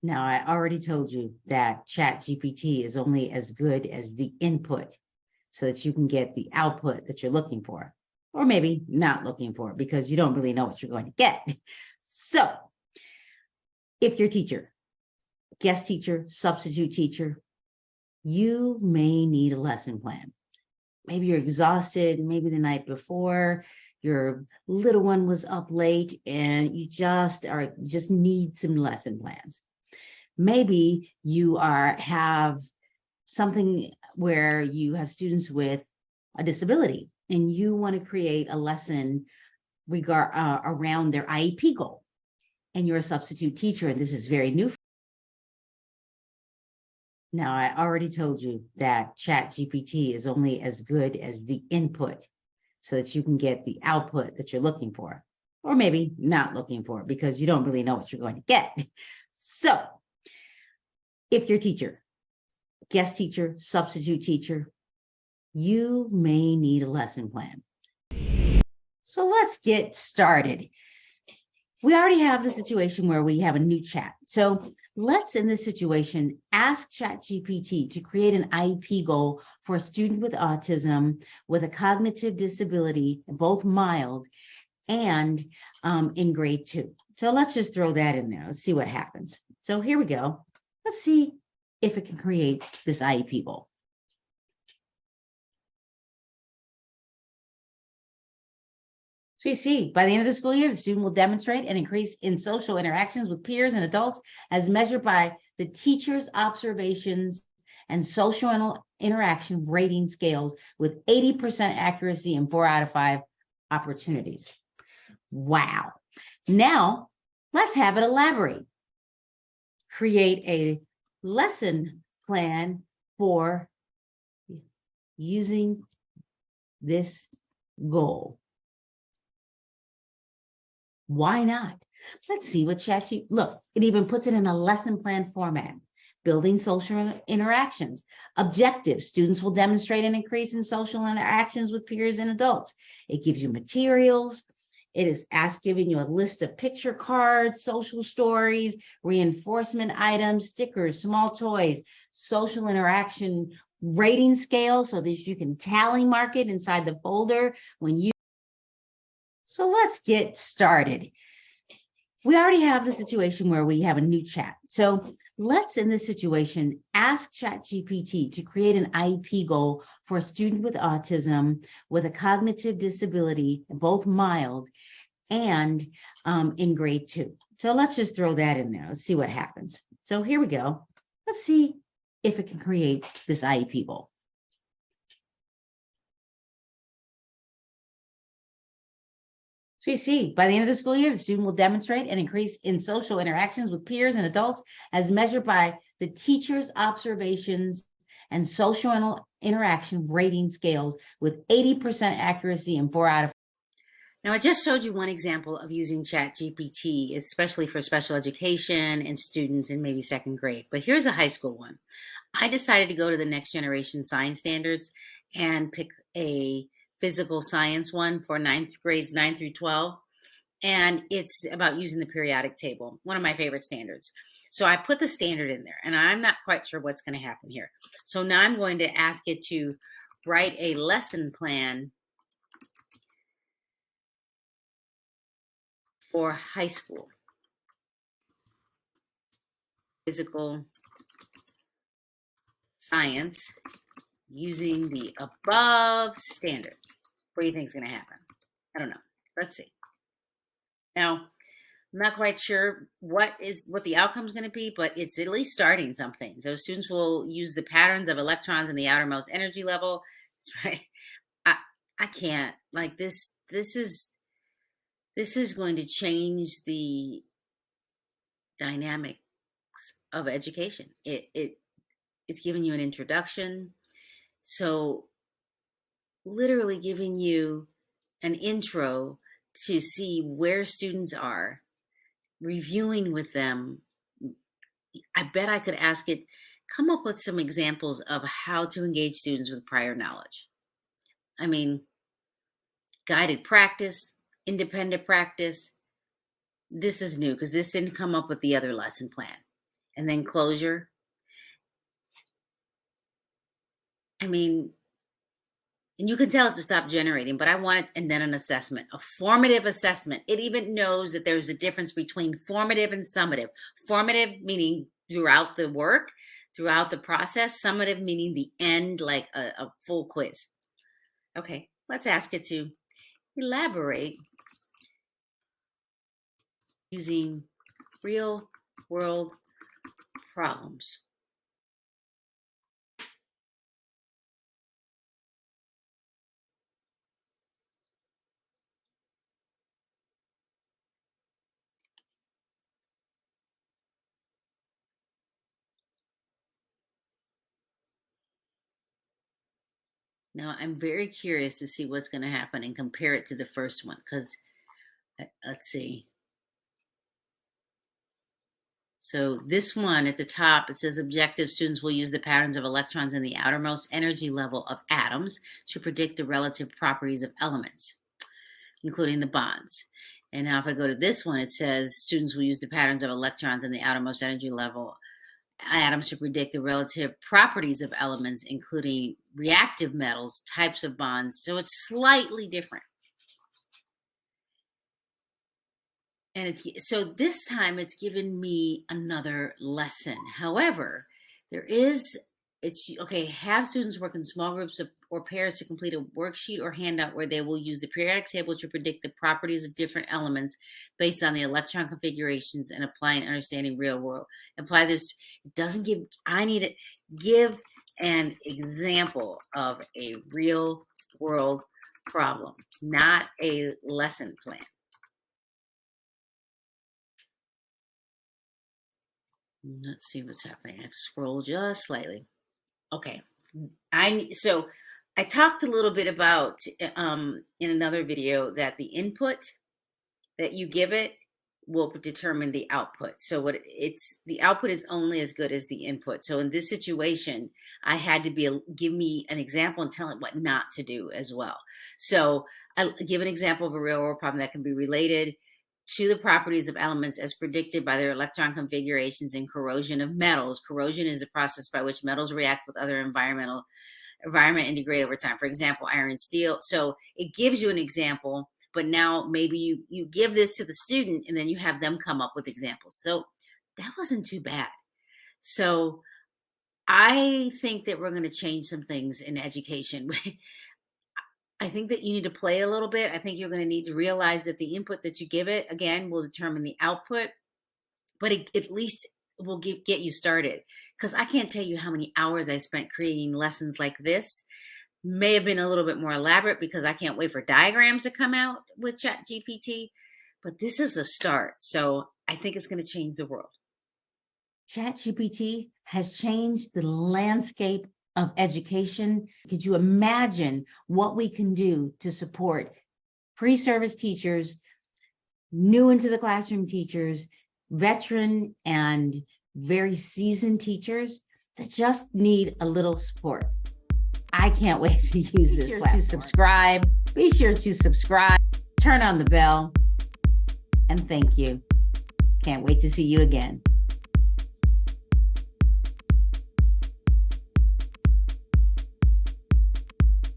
Now, I already told you that ChatGPT is only as good as the input so that you can get the output that you're looking for, or maybe not looking for because you don't really know what you're going to get. So, if you're a teacher, guest teacher, substitute teacher, you may need a lesson plan. Maybe you're exhausted, maybe the night before your little one was up late and you just need some lesson plans. Maybe you have something where you have students with a disability and you want to create a lesson around their IEP goal, and you're a substitute teacher and this is very new. Now, I already told you that ChatGPT is only as good as the input so that you can get the output that you're looking for, or maybe not looking for because you don't really know what you're going to get. So, if you're a teacher, guest teacher, substitute teacher, you may need a lesson plan. So let's get started. We already have the situation where we have a new chat. So let's, in this situation, ask ChatGPT to create an IEP goal for a student with autism with a cognitive disability, both mild and in grade 2. So let's just throw that in there. Let's see what happens. So here we go. Let's see if it can create this IEP goal. So you see, by the end of the school year, the student will demonstrate an increase in social interactions with peers and adults as measured by the teacher's observations and social interaction rating scales with 80% accuracy and 4 out of 5 opportunities. Wow. Now, let's have it elaborate. Create a lesson plan for using this goal. Why not? Let's see what ChatGPT, look, it even puts it in a lesson plan format. Building social interactions. Objectives. Students will demonstrate an increase in social interactions with peers and adults. It gives you materials. It is giving you a list of picture cards, social stories, reinforcement items, stickers, small toys, social interaction rating scale so that you can tally mark it inside the folder when you. So let's get started. We already have the situation where we have a new chat. So let's, in this situation, ask ChatGPT to create an IEP goal for a student with autism with a cognitive disability, both mild and in grade 2. So let's just throw that in there. Let's see what happens. So here we go. Let's see if it can create this IEP goal. So you see, by the end of the school year, the student will demonstrate an increase in social interactions with peers and adults as measured by the teacher's observations and social interaction rating scales with 80% accuracy and 4 out of 5. Now, I just showed you one example of using ChatGPT, especially for special education and students in maybe second grade. But here's a high school one. I decided to go to the next generation science standards and pick a physical science one for grades 9 through 12. And it's about using the periodic table, one of my favorite standards. So I put the standard in there, and I'm not quite sure what's going to happen here. So now I'm going to ask it to write a lesson plan for high school physical science using the above standard. What do you think is going to happen? I don't know. Let's see. Now, I'm not quite sure what the outcome is going to be, but it's at least starting something. So students will use the patterns of electrons in the outermost energy level. Right. I can't, like this. This is going to change the dynamics of education. It's giving you an introduction. So literally giving you an intro to see where students are, reviewing with them. I bet I could ask it, come up with some examples of how to engage students with prior knowledge. I mean, guided practice, independent practice. This is new because this didn't come up with the other lesson plan. and then closure. I mean, and you can tell it to stop generating, but I want it, and then an assessment, a formative assessment. It even knows that there's a difference between formative and summative. Formative meaning throughout the work, throughout the process. Summative meaning the end, like a full quiz. Okay, let's ask it to elaborate using real world problems. Now, I'm very curious to see what's going to happen and compare it to the first one, because let's see. So this one at the top, it says objective students will use the patterns of electrons in the outermost energy level of atoms to predict the relative properties of elements, including the bonds. And now if I go to this one, it says students will use the patterns of electrons in the outermost energy level atoms to predict the relative properties of elements, including reactive metals, types of bonds. So it's slightly different. And so this time it's given me another lesson. However, it's okay, have students work in small groups or pairs to complete a worksheet or handout where they will use the periodic table to predict the properties of different elements based on the electron configurations and apply and understanding real world. Apply this, it doesn't give, I need to give an example of a real world problem, not a lesson plan. Let's see what's happening. I scroll just slightly. Okay. So I talked a little bit about in another video that the input that you give it will determine the output. So the output is only as good as the input. So in this situation, I had to give me an example and tell it what not to do as well. So I give an example of a real world problem that can be related to the properties of elements as predicted by their electron configurations and corrosion of metals. Corrosion is the process by which metals react with other environment and degrade over time. For example, iron and steel. So it gives you an example, but now maybe you give this to the student and then you have them come up with examples. So that wasn't too bad. So I think that we're going to change some things in education. I think that you need to play a little bit. I think you're going to need to realize that the input that you give it, again, will determine the output, but at least will get you started. Because I can't tell you how many hours I spent creating lessons like this. May have been a little bit more elaborate because I can't wait for diagrams to come out with ChatGPT, but this is a start. So I think it's going to change the world. ChatGPT has changed the landscape of education. Could you imagine what we can do to support pre-service teachers, new into the classroom teachers, veteran and very seasoned teachers that just need a little support? I can't wait to use this platform. Be sure to subscribe, turn on the bell, and thank you. Can't wait to see you again.